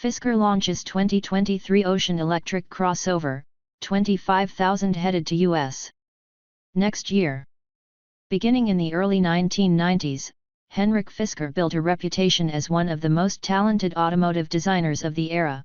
Fisker launches 2023 Ocean electric crossover, 25,000 headed to US next year. Beginning in the early 1990s, Henrik Fisker built a reputation as one of the most talented automotive designers of the era.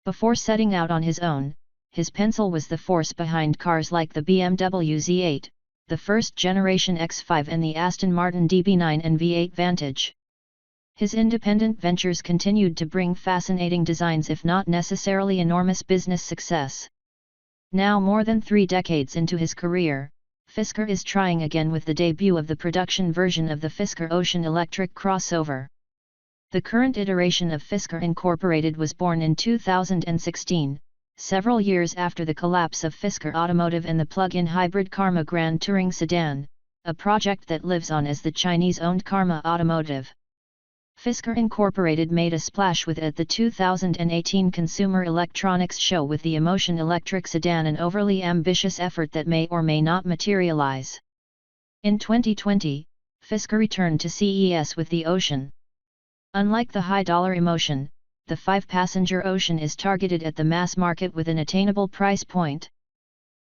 Before setting out on his own, his pencil was the force behind cars like the BMW Z8, the first-generation X5 and the Aston Martin DB9 and V8 Vantage. His independent ventures continued to bring fascinating designs if not necessarily enormous business success. Now more than 3 decades into his career, Fisker is trying again with the debut of the production version of the Fisker Ocean electric crossover. The current iteration of Fisker Incorporated was born in 2016, several years after the collapse of Fisker Automotive and the plug-in hybrid Karma Grand Touring sedan, a project that lives on as the Chinese-owned Karma Automotive. Fisker Incorporated made a splash with at the 2018 Consumer Electronics Show with the Emotion electric sedan, an overly ambitious effort that may or may not materialize. In 2020, Fisker returned to CES with the Ocean. Unlike the high-dollar Emotion, the 5-passenger Ocean is targeted at the mass market with an attainable price point.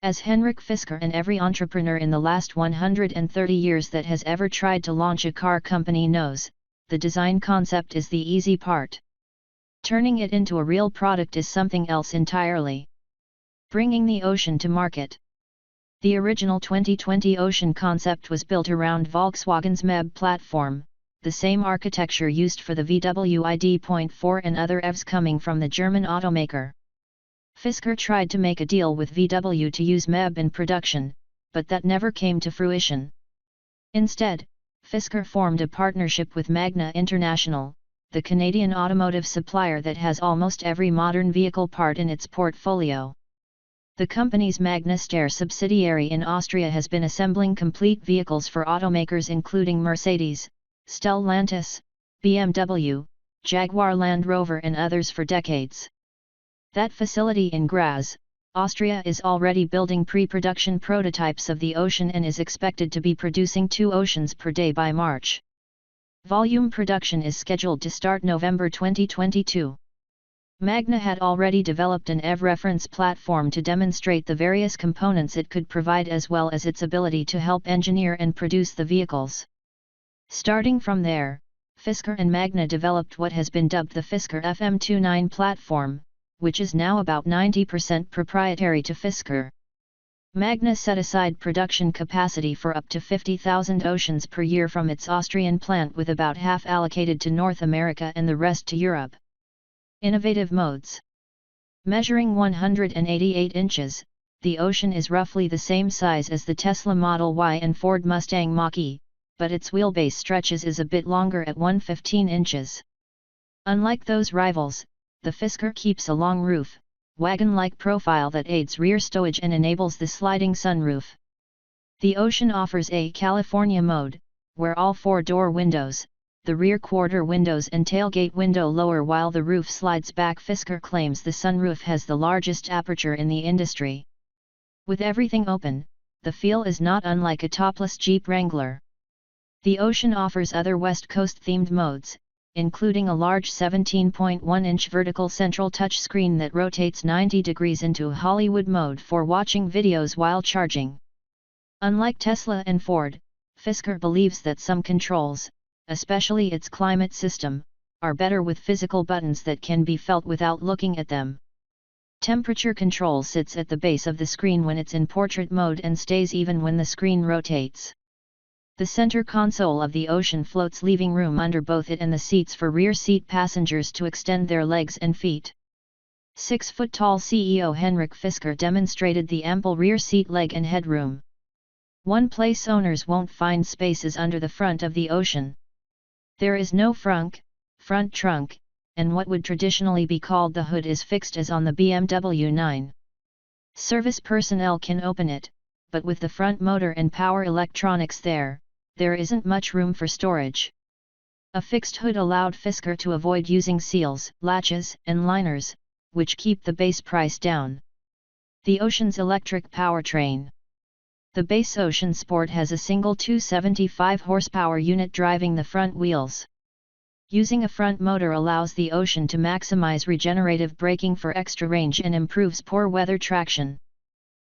As Henrik Fisker and every entrepreneur in the last 130 years that has ever tried to launch a car company knows, the design concept is the easy part. Turning it into a real product is something else entirely. Bringing the Ocean to market. The original 2020 Ocean concept was built around Volkswagen's MEB platform, the same architecture used for the VW ID.4 and other EVs coming from the German automaker. Fisker tried to make a deal with VW to use MEB in production, but that never came to fruition. Instead, Fisker formed a partnership with Magna International, the Canadian automotive supplier that has almost every modern vehicle part in its portfolio. The company's Magna Steyr subsidiary in Austria has been assembling complete vehicles for automakers including Mercedes, Stellantis, BMW, Jaguar Land Rover and others for decades. That facility in Graz, Austria is already building pre-production prototypes of the Ocean and is expected to be producing 2 Oceans per day by March. Volume production is scheduled to start November 2022. Magna had already developed an EV reference platform to demonstrate the various components it could provide as well as its ability to help engineer and produce the vehicles. Starting from there, Fisker and Magna developed what has been dubbed the Fisker FM29 platform, which is now about 90% proprietary to Fisker. Magna set aside production capacity for up to 50,000 Oceans per year from its Austrian plant, with about half allocated to North America and the rest to Europe. Innovative modes. Measuring 188 inches, the Ocean is roughly the same size as the Tesla Model Y and Ford Mustang Mach-E, but its wheelbase stretches is a bit longer at 115 inches. Unlike those rivals, the Fisker keeps a long roof, wagon-like profile that aids rear stowage and enables the sliding sunroof. The Ocean offers a California mode, where all 4-door windows, the rear quarter windows and tailgate window lower while the roof slides back. Fisker claims the sunroof has the largest aperture in the industry. With everything open, the feel is not unlike a topless Jeep Wrangler. The Ocean offers other West Coast-themed modes, including a large 17.1-inch vertical central touchscreen that rotates 90 degrees into Hollywood mode for watching videos while charging. Unlike Tesla and Ford, Fisker believes that some controls, especially its climate system, are better with physical buttons that can be felt without looking at them. Temperature control sits at the base of the screen when it's in portrait mode and stays even when the screen rotates. The center console of the Ocean floats, leaving room under both it and the seats for rear seat passengers to extend their legs and feet. 6-foot-tall CEO Henrik Fisker demonstrated the ample rear seat leg and headroom. One place owners won't find spaces under the front of the Ocean. There is no front trunk, and what would traditionally be called the hood is fixed as on the BMW 9. Service personnel can open it, but with the front motor and power electronics there isn't much room for storage. A fixed hood allowed Fisker to avoid using seals, latches, and liners, which keep the base price down. The Ocean's electric powertrain. The base Ocean Sport has a single 275 horsepower unit driving the front wheels. Using a front motor allows the Ocean to maximize regenerative braking for extra range and improves poor weather traction.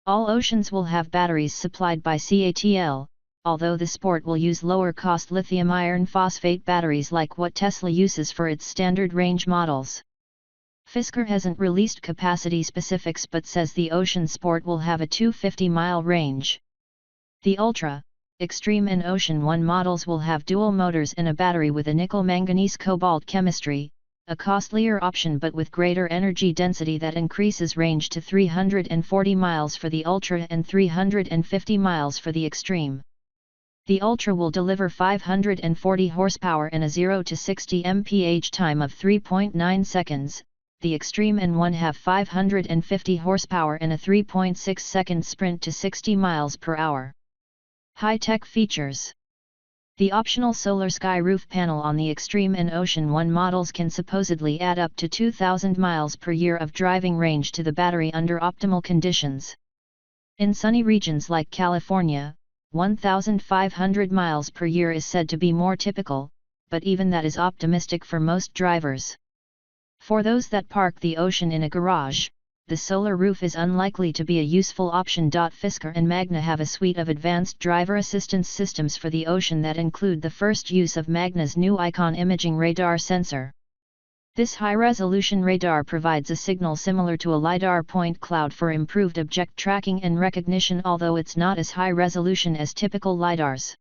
All Oceans will have batteries supplied by CATL, although the Sport will use lower-cost lithium iron phosphate batteries like what Tesla uses for its standard range models. Fisker hasn't released capacity specifics but says the Ocean Sport will have a 250-mile range. The Ultra, Extreme and Ocean One models will have dual motors and a battery with a nickel-manganese-cobalt chemistry, a costlier option but with greater energy density that increases range to 340 miles for the Ultra and 350 miles for the Extreme. The Ultra will deliver 540 horsepower and a 0 to 60 mph time of 3.9 seconds, the Extreme and One have 550 horsepower and a 3.6 second sprint to 60 miles per hour. High-tech features. The optional solar sky roof panel on the Extreme and Ocean One models can supposedly add up to 2,000 miles per year of driving range to the battery under optimal conditions. In sunny regions like California, 1,500 miles per year is said to be more typical, but even that is optimistic for most drivers. For those that park the Ocean in a garage, the solar roof is unlikely to be a useful option. Fisker and Magna have a suite of advanced driver assistance systems for the Ocean that include the first use of Magna's new Icon imaging radar sensor. This high-resolution radar provides a signal similar to a LiDAR point cloud for improved object tracking and recognition, although it's not as high-resolution as typical LiDARs.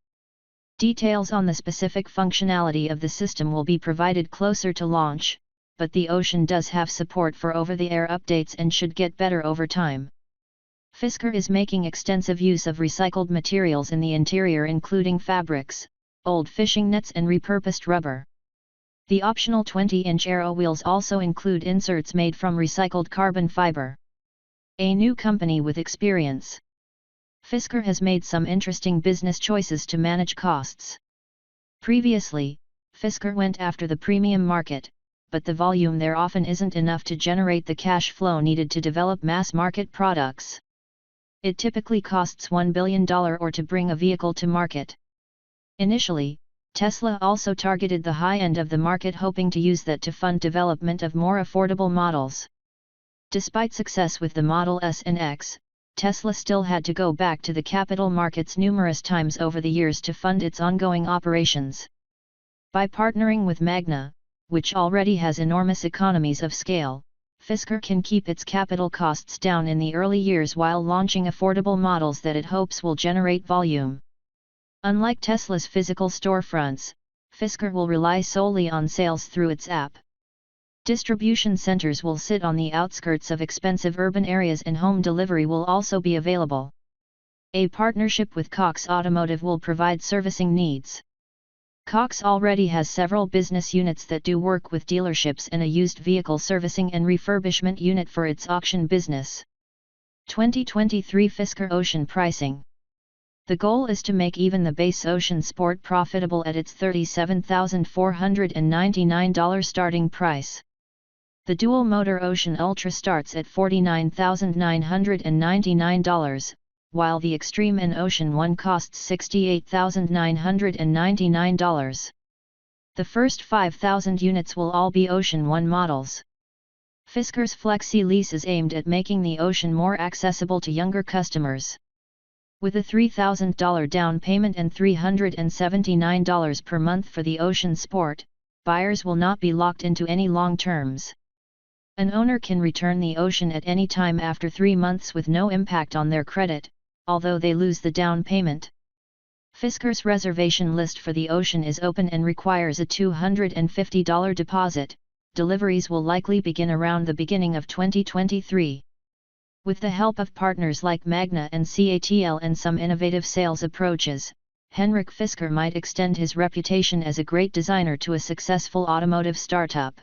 Details on the specific functionality of the system will be provided closer to launch, but the Ocean does have support for over-the-air updates and should get better over time. Fisker is making extensive use of recycled materials in the interior, including fabrics, old fishing nets and repurposed rubber. The optional 20-inch aero wheels also include inserts made from recycled carbon fiber. A new company with experience. Fisker has made some interesting business choices to manage costs. Previously, Fisker went after the premium market, but the volume there often isn't enough to generate the cash flow needed to develop mass-market products. It typically costs $1 billion or to bring a vehicle to market. Initially, Tesla also targeted the high end of the market, hoping to use that to fund development of more affordable models. Despite success with the Model S and X, Tesla still had to go back to the capital markets numerous times over the years to fund its ongoing operations. By partnering with Magna, which already has enormous economies of scale, Fisker can keep its capital costs down in the early years while launching affordable models that it hopes will generate volume. Unlike Tesla's physical storefronts, Fisker will rely solely on sales through its app. Distribution centers will sit on the outskirts of expensive urban areas and home delivery will also be available. A partnership with Cox Automotive will provide servicing needs. Cox already has several business units that do work with dealerships and a used vehicle servicing and refurbishment unit for its auction business. 2023 Fisker Ocean pricing. The goal is to make even the base Ocean Sport profitable at its $37,499 starting price. The dual-motor Ocean Ultra starts at $49,999, while the Extreme and Ocean One costs $68,999. The first 5,000 units will all be Ocean One models. Fisker's Flexi lease is aimed at making the Ocean more accessible to younger customers. With a $3,000 down payment and $379 per month for the Ocean Sport, buyers will not be locked into any long terms. An owner can return the Ocean at any time after 3 months with no impact on their credit, although they lose the down payment. Fisker's reservation list for the Ocean is open and requires a $250 deposit. Deliveries will likely begin around the beginning of 2023. With the help of partners like Magna and CATL and some innovative sales approaches, Henrik Fisker might extend his reputation as a great designer to a successful automotive startup.